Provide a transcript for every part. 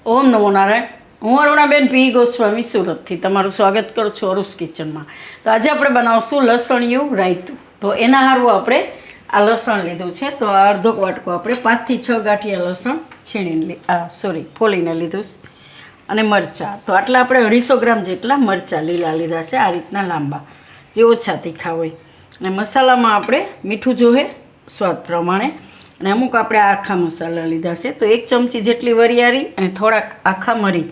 ઓમ નમો નારાયણ. હું અરુણાબેન પી ગોસ્વામી સુરતથી તમારું સ્વાગત કરું છું અરુસ કિચનમાં. તો આજે આપણે બનાવશું લસણિયું રાયતું. તો એના હારું આપણે આ લસણ લીધું છે. તો આ અડધો વાટકો આપણે 5 થી 6 ગાંઠિયા લસણ છીણીને ફોલીને લીધું છે. અને મરચાં તો આટલા આપણે 250 ગ્રામ જેટલા મરચાં લીલા લીધા છે, આ રીતના લાંબા, જે ઓછા તીખા હોય. અને મસાલામાં આપણે મીઠું જોહે સ્વાદ પ્રમાણે, અને અમુક આપણે આખા મસાલા લીધા છે. તો 1 ચમચી જેટલી વરિયાળી અને થોડાક આખા મરી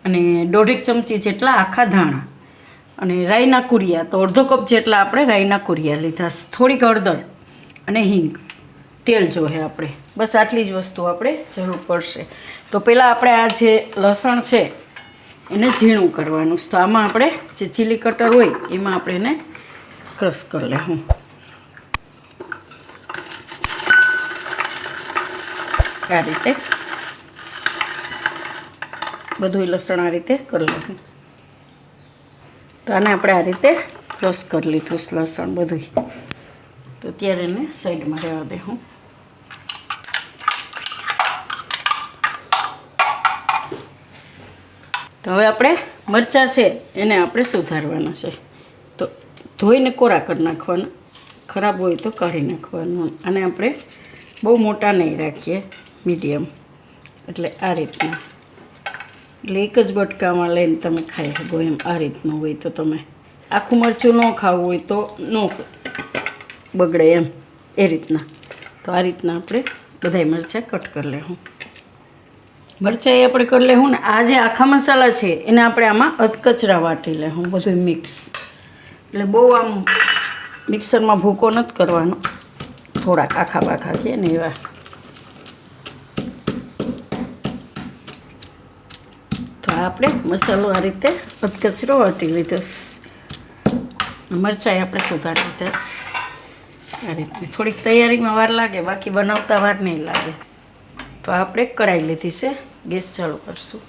અને 1.5 ચમચી જેટલા આખા ધાણા અને રાઈના કુરિયા, તો અડધો કપ જેટલા આપણે રાઈના કુરિયા લીધા છે. થોડીક હળદર અને હિંગ, તેલ જોહે આપણે. બસ આટલી જ વસ્તુ આપણે જરૂર પડશે. તો પહેલાં આપણે આ જે લસણ છે એને ઝીણું કરવાનું છે. તો આમાં આપણે જે ચીલી કટર હોય એમાં આપણે એને ક્રશ કરી લેવું. આ રીતે બધું લસણ આ રીતે કરી લેવું. તો આને આપણે આ રીતે ક્રશ કરી લીધું લસણ બધું. તો ત્યારે એને સાઈડમાં રહેવા દેવું. તો હવે આપણે મરચાં છે એને આપણે સુધારવાના છે. તો ધોઈને કોરા કરી નાખવાના, ખરાબ હોય તો કાઢી નાખવાનું. અને આપણે બહુ મોટા નહીં રાખીએ, મીડિયમ. એટલે આ રીતના, એટલે એક જ બટકામાં લઈને તમે ખાઈ શકો એમ. આ રીતનું હોય તો તમે આખું મરચું ન ખાવું હોય તો ન બગડે એમ, એ રીતના. તો આ રીતના આપણે બધાય મરચાં કટ કરી લેવું. મરચાં એ આપણે કરી લેવું ને આ જે આખા મસાલા છે એને આપણે આમાં અધકચરા વાટી લેવું, બધું મિક્સ. એટલે બહુ આમ મિક્સરમાં ભૂકો નથી કરવાનો, થોડાક આખા બાખા કે ને એવા. તો આપણે મસાલો આ રીતે અધકચરો વાટી લીધો. મરચાં આપણે સુધારી લીધા. આ રીતે થોડીક તૈયારીમાં વાર લાગે, બાકી બનાવતા વાર નહીં લાગે. તો આપણે કઢાઈ લીધી છે, ગેસ ચાલુ કરશું.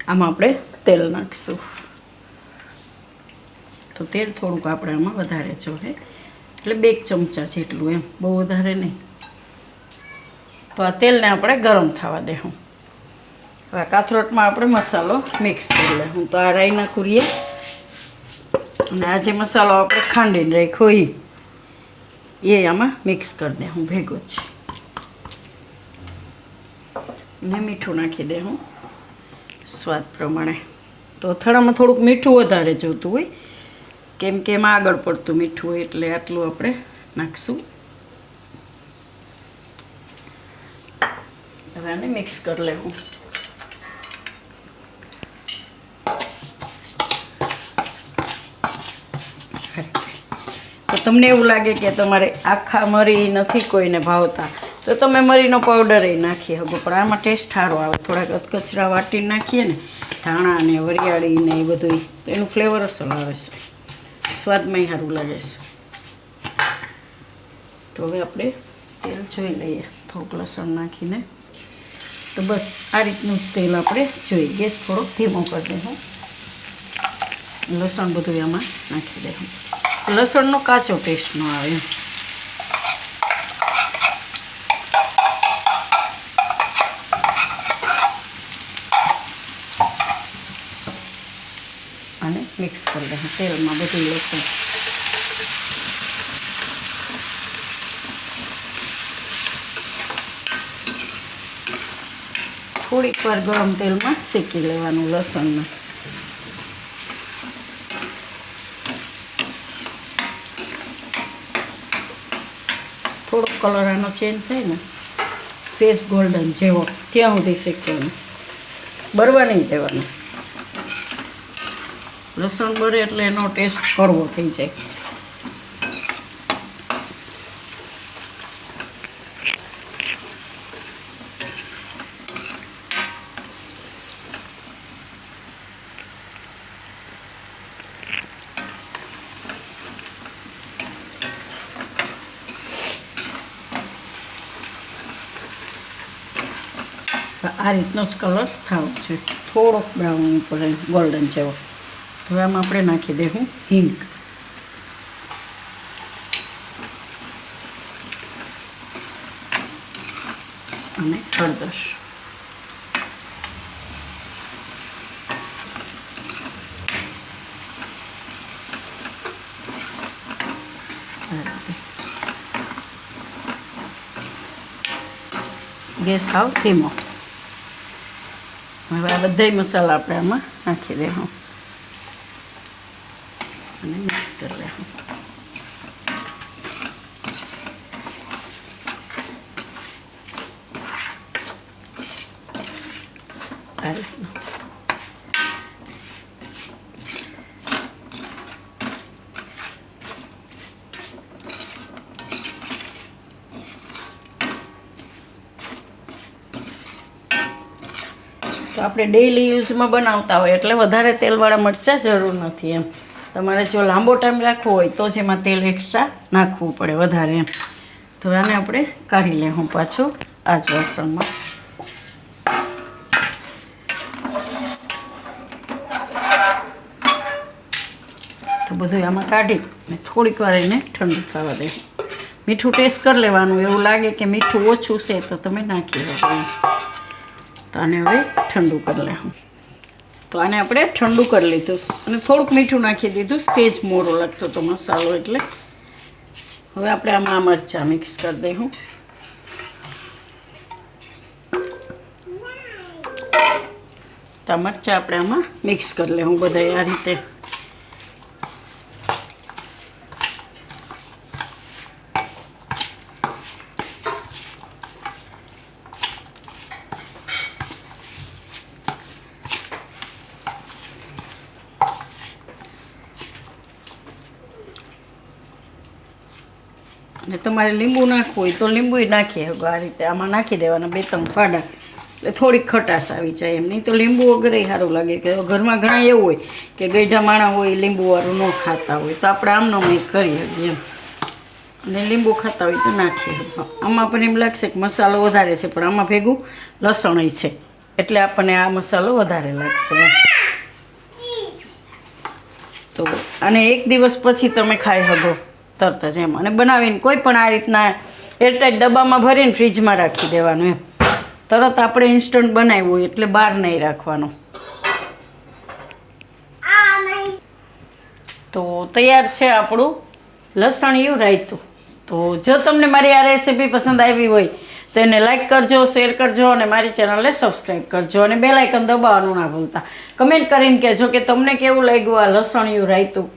આમાં આપણે તેલ નાખીશું. તો તેલ થોડુંક આપણે આમાં વધારે જોઈએ, એટલે 2 ચમચા જેટલું એમ, બહુ વધારે નહીં. તો આ તેલને આપણે ગરમ થવા દેવું. હવે કાથરોટમાં આપણે મસાલો મિક્સ કરી લેવું. તો આ રાઈના કુરિયા અને આ જે મસાલો આપણે ખાંડીને રાખ્યો એ આમાં મિક્સ કરી દેવું ભેગો જ. ને મીઠું નાખી દેવું સ્વાદ પ્રમાણે. તો અથાણામાં થોડુંક મીઠું વધારે જોતું હોય, કેમ કે એમાં આગળ પડતું મીઠું હોય, એટલે આટલું આપણે નાખીશું. હવે આને મિક્સ કરી લેવું. તો તમને એવું લાગે કે તમારે આખા મરી નથી કોઈને ભાવતા તો તમે મરીનો પાવડર એ નાખી શકો, પણ આમાં ટેસ્ટ સારો આવે. થોડાક અધકચરા વાટીને નાખીએ ને, ધાણા ને વરિયાળી ને એ બધું, તો એનું ફ્લેવર અસર આવે છે, સ્વાદમાંય સારું લાગે છે. તો હવે આપણે તેલ જોઈ લઈએ, થોડુંક લસણ નાખીને. તો બસ આ રીતનું જ તેલ આપણે જોઈએ. ગેસ થોડોક ધીમો કરી દેવું. લસણ બધું આમાં નાખી દેવું. લસણનો કાચો ટેસ્ટ ન આવે એમ. અને મિક્સ કરી દઉં તેલમાં બધું લસણ. થોડીક વાર ગરમ તેલમાં શેકી લેવાનું લસણને. થોડોક કલર આનો ચેન્જ થાય ને, સેજ ગોલ્ડન જેવો, ત્યાં સુધી શેકવાનું, બરવા નહીં દેવાનું. લસણ બરે એટલે એનો ટેસ્ટ કડવો થઈ જાય. આ રીતનો જ કલર થવો છે, થોડોક બ્રાઉન ઉપર ગોલ્ડન જેવો. હવે આમાં આપણે નાખી દઈશું હિંગ. અને હળદર. ગેસ હાવ ધીમો. હવે આ બધા મસાલા આપણે આમાં નાખી દઈશું અને મિક્સ કરી દઈશું. આ રીતનું તો આપણે ડેઈલી યુઝમાં બનાવતા હોય એટલે વધારે તેલવાળા મરચાં જરૂર નથી એમ. તમારે જો લાંબો ટાઈમ રાખવો હોય તો જ એમાં તેલ એક્સ્ટ્રા નાખવું પડે વધારે એમ. તો આને આપણે કાઢી લેવું પાછું આ જ વાસણમાં. તો બધું આમાં કાઢી ને થોડીક વાર એને ઠંડુ થવા દે. મીઠું ટેસ્ટ કરી લેવાનું. એવું લાગે કે મીઠું ઓછું છે તો તમે નાખી દો. તો આને હવે ઠંડુ કરી લેવું. તો આને આપણે ઠંડુ કરી લીધું અને થોડુંક મીઠું નાખી દીધું. તેજ મોરો લાગતો તો મસાલો એટલે. હવે આપણે આમાં મરચાં મિક્સ કરી દઈશું. તો મરચાં આપણે આમાં મિક્સ કરી લેવું બધા આ રીતે. અને તમારે લીંબુ નાખવું હોય તો લીંબુ નાખીએ. આ રીતે આમાં નાખી દેવાના 2-3 ફાડા એટલે થોડીક ખટાશ આવી જાય એમ. નહીં તો લીંબુ વગર સારું લાગે. કે ઘરમાં ઘણા એવું હોય કે ગઈઢા માણા હોય લીંબુવાળું ન ખાતા હોય તો આપણે આમનો મેં કરી શકીએ એમ. અને લીંબુ ખાતા હોય તો નાખીએ. આમાં પણ એમ લાગશે કે મસાલો વધારે છે પણ આમાં ભેગું લસણ છે એટલે આપણને આ મસાલો વધારે લાગશે એમ. તો અને 1 દિવસ પછી તમે ખાઈ શકો તરત જ એમ. અને બનાવીને કોઈ પણ આ રીતના એરટાઈટ ડબ્બામાં ભરીને ફ્રીજમાં રાખી દેવાનું એમ. તરત આપણે ઇન્સ્ટન્ટ બનાવ્યું હોય એટલે બહાર નહીં રાખવાનું. તો તૈયાર છે આપણું લસણીયું રાયતું. તો જો તમને મારી આ રેસીપી પસંદ આવી હોય તો એને લાઈક કરજો, શેર કરજો અને મારી ચેનલને સબસ્ક્રાઈબ કરજો અને બેલ આઇકન દબાવવાનું ના ભૂલતા. કમેન્ટ કરીને કહેજો કે તમને કેવું લાગ્યું આ લસણીયું રાયતું.